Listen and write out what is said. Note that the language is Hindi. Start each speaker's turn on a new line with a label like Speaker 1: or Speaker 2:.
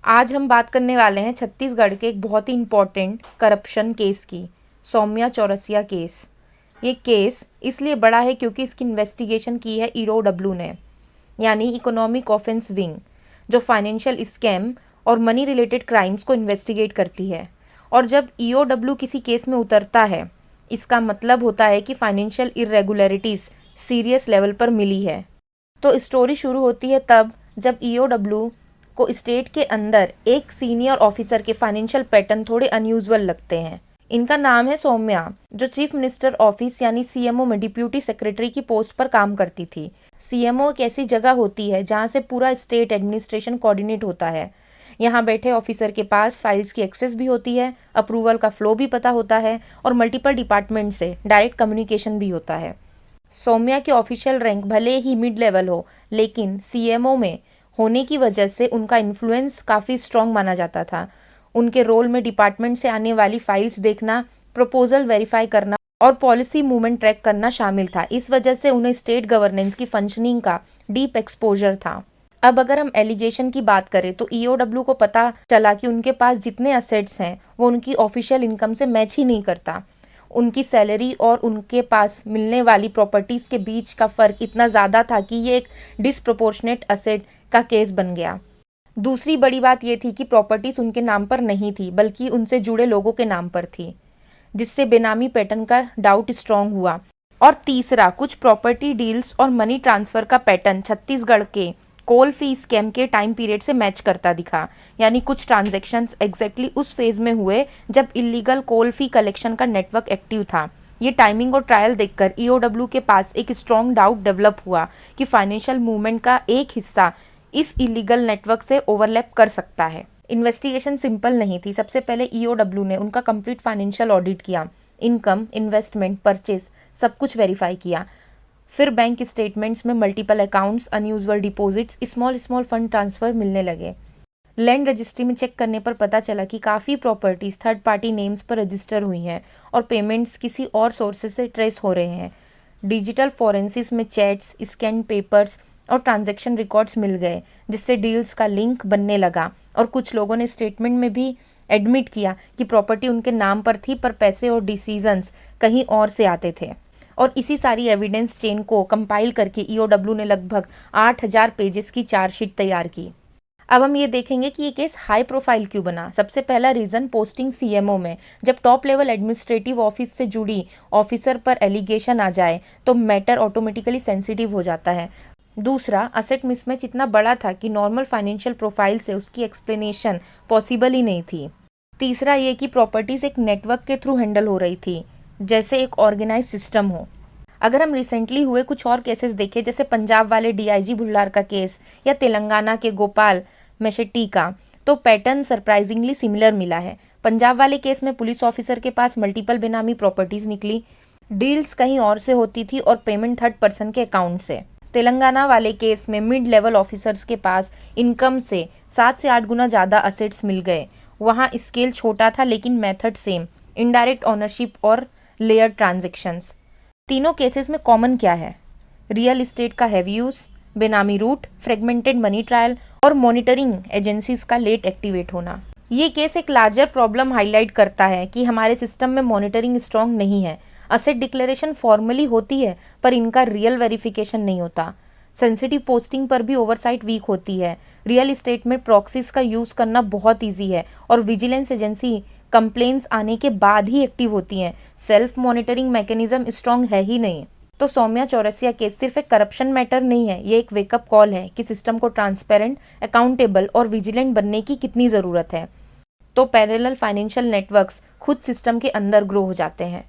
Speaker 1: आज हम बात करने वाले हैं छत्तीसगढ़ के एक बहुत ही इम्पोर्टेंट करप्शन केस की, सौम्या चौरसिया केस। ये केस इसलिए बड़ा है क्योंकि इसकी इन्वेस्टिगेशन की है ईओडब्ल्यू ने, यानी इकोनॉमिक ऑफेंस विंग, जो फाइनेंशियल स्कैम और मनी रिलेटेड क्राइम्स को इन्वेस्टिगेट करती है। और जब ईओडब्ल्यू किसी केस में उतरता है, इसका मतलब होता है कि फाइनेंशियल इरेगुलरिटीज़ सीरियस लेवल पर मिली है। तो स्टोरी शुरू होती है तब जब ईओडब्ल्यू को स्टेट के अंदर एक सीनियर ऑफिसर के फाइनेंशियल पैटर्न थोड़े अनयूजुअल लगते हैं। इनका नाम है सौम्या, जो चीफ मिनिस्टर ऑफिस यानी सीएमओ में डिप्यूटी सेक्रेटरी की पोस्ट पर काम करती थी। सीएमओ एक ऐसी जगह होती है जहां से पूरा स्टेट एडमिनिस्ट्रेशन कोऑर्डिनेट होता है। यहाँ बैठे ऑफिसर के पास फाइल्स की एक्सेस भी होती है, अप्रूवल का फ्लो भी पता होता है और मल्टीपल डिपार्टमेंट से डायरेक्ट कम्युनिकेशन भी होता है। सौम्या की ऑफिशियल रैंक भले ही मिड लेवल हो, लेकिन सीएमओ में होने की वजह से उनका इन्फ्लुएंस काफ़ी स्ट्रॉन्ग माना जाता था। उनके रोल में डिपार्टमेंट से आने वाली फाइल्स देखना, प्रपोजल वेरीफाई करना और पॉलिसी मूवमेंट ट्रैक करना शामिल था। इस वजह से उन्हें स्टेट गवर्नेंस की फंक्शनिंग का डीप एक्सपोजर था। अब अगर हम एलिगेशन की बात करें तो ईओडब्ल्यू को पता चला कि उनके पास जितने असेट्स हैं वो उनकी ऑफिशियल इनकम से मैच ही नहीं करता। उनकी सैलरी और उनके पास मिलने वाली प्रॉपर्टीज़ के बीच का फ़र्क इतना ज़्यादा था कि ये एक डिसप्रोपोर्शनेट असेट का केस बन गया। दूसरी बड़ी बात ये थी कि प्रॉपर्टीज़ उनके नाम पर नहीं थी, बल्कि उनसे जुड़े लोगों के नाम पर थी, जिससे बेनामी पैटर्न का डाउट स्ट्रॉन्ग हुआ। और तीसरा, कुछ प्रॉपर्टी डील्स और मनी ट्रांसफ़र का पैटर्न छत्तीसगढ़ के कोल फी स्कैम के टाइम पीरियड से मैच करता दिखा। यानी कुछ ट्रांजैक्शंस एग्जैक्टली उस फेज में हुए जब इलीगल कोल फी कलेक्शन का नेटवर्क एक्टिव था। ये टाइमिंग और ट्रायल देखकर ईओडब्ल्यू के पास एक स्ट्रॉन्ग डाउट डेवलप हुआ कि फाइनेंशियल मूवमेंट का एक हिस्सा इस इलीगल नेटवर्क से ओवरलैप कर सकता है। इन्वेस्टिगेशन सिंपल नहीं थी। सबसे पहले ईओडब्ल्यू ने उनका कंप्लीट फाइनेंशियल ऑडिट किया, इनकम, इन्वेस्टमेंट, परचेज सब कुछ वेरीफाई किया। फिर बैंक स्टेटमेंट्स में multiple accounts, unusual deposits, small fund transfer मिलने लगे। लैंड रजिस्ट्री में चेक करने पर पता चला कि काफ़ी प्रॉपर्टीज़ थर्ड पार्टी नेम्स पर रजिस्टर हुई हैं और पेमेंट्स किसी और सोर्सेज से ट्रेस हो रहे हैं। डिजिटल फॉरेंसिस में चैट्स, स्कैन पेपर्स और ट्रांजैक्शन रिकॉर्ड्स मिल गए, जिससे डील्स का लिंक बनने लगा। और कुछ लोगों ने स्टेटमेंट में भी एडमिट किया कि प्रॉपर्टी उनके नाम पर थी, पर पैसे और डिसीजंस कहीं और से आते थे। और इसी सारी एविडेंस चेन को कंपाइल करके ईओडब्ल्यू ने लगभग 8000 पेजेस की चार्जशीट तैयार की। अब हम ये देखेंगे कि ये केस हाई प्रोफाइल क्यों बना। सबसे पहला रीज़न, पोस्टिंग सीएमओ में। जब टॉप लेवल एडमिनिस्ट्रेटिव ऑफिस से जुड़ी ऑफिसर पर एलिगेशन आ जाए तो मैटर ऑटोमेटिकली सेंसिटिव हो जाता है। दूसरा, असेट मिसमैच इतना बड़ा था कि नॉर्मल फाइनेंशियल प्रोफाइल से उसकी एक्सप्लेनेशन पॉसिबल ही नहीं थी। तीसरा ये कि प्रॉपर्टीज़ एक नेटवर्क के थ्रू हैंडल हो रही थी, जैसे एक ऑर्गेनाइज सिस्टम हो। अगर हम रिसेंटली हुए कुछ और केसेस देखें, जैसे पंजाब वाले डीआईजी भुल्लार का केस या तेलंगाना के गोपाल मेशेट्टी का, तो पैटर्न सरप्राइजिंगली सिमिलर मिला है। पंजाब वाले केस में पुलिस ऑफिसर के पास मल्टीपल बेनामी प्रॉपर्टीज निकली, डील्स कहीं और से होती थी और पेमेंट थर्ड पर्सन के अकाउंट से। तेलंगाना वाले केस में मिड लेवल ऑफिसर्स के पास इनकम से 7 से 8 गुना ज़्यादा असेट्स मिल गए। वहाँ स्केल छोटा था लेकिन मेथड सेम, इनडायरेक्ट ओनरशिप और लेयर ट्रांजेक्शन्स। तीनों केसेस में कॉमन क्या है? रियल इस्टेट का हैवी यूज, बेनामी रूट, फ्रेगमेंटेड मनी ट्रायल और मॉनिटरिंग एजेंसीज का लेट एक्टिवेट होना। ये केस एक लार्जर प्रॉब्लम हाईलाइट करता है कि हमारे सिस्टम में मॉनिटरिंग स्ट्रॉन्ग नहीं है। असेट डिक्लेरेशन फॉर्मली होती है पर इनका रियल वेरिफिकेशन नहीं होता। सेंसिटिव पोस्टिंग पर भी ओवरसाइट वीक होती है। रियल इस्टेट में प्रॉक्सीज का यूज़ करना बहुत ईजी है और विजिलेंस एजेंसी कंप्लेंट्स आने के बाद ही एक्टिव होती हैं। सेल्फ मॉनिटरिंग मैकेनिज्म स्ट्रॉन्ग है ही नहीं। तो सौम्या चौरसिया केस सिर्फ एक करप्शन मैटर नहीं है, ये एक वेकअप कॉल है कि सिस्टम को ट्रांसपेरेंट, अकाउंटेबल और विजिलेंट बनने की कितनी ज़रूरत है। तो पैरेलल फाइनेंशियल नेटवर्क्स खुद सिस्टम के अंदर ग्रो हो जाते हैं।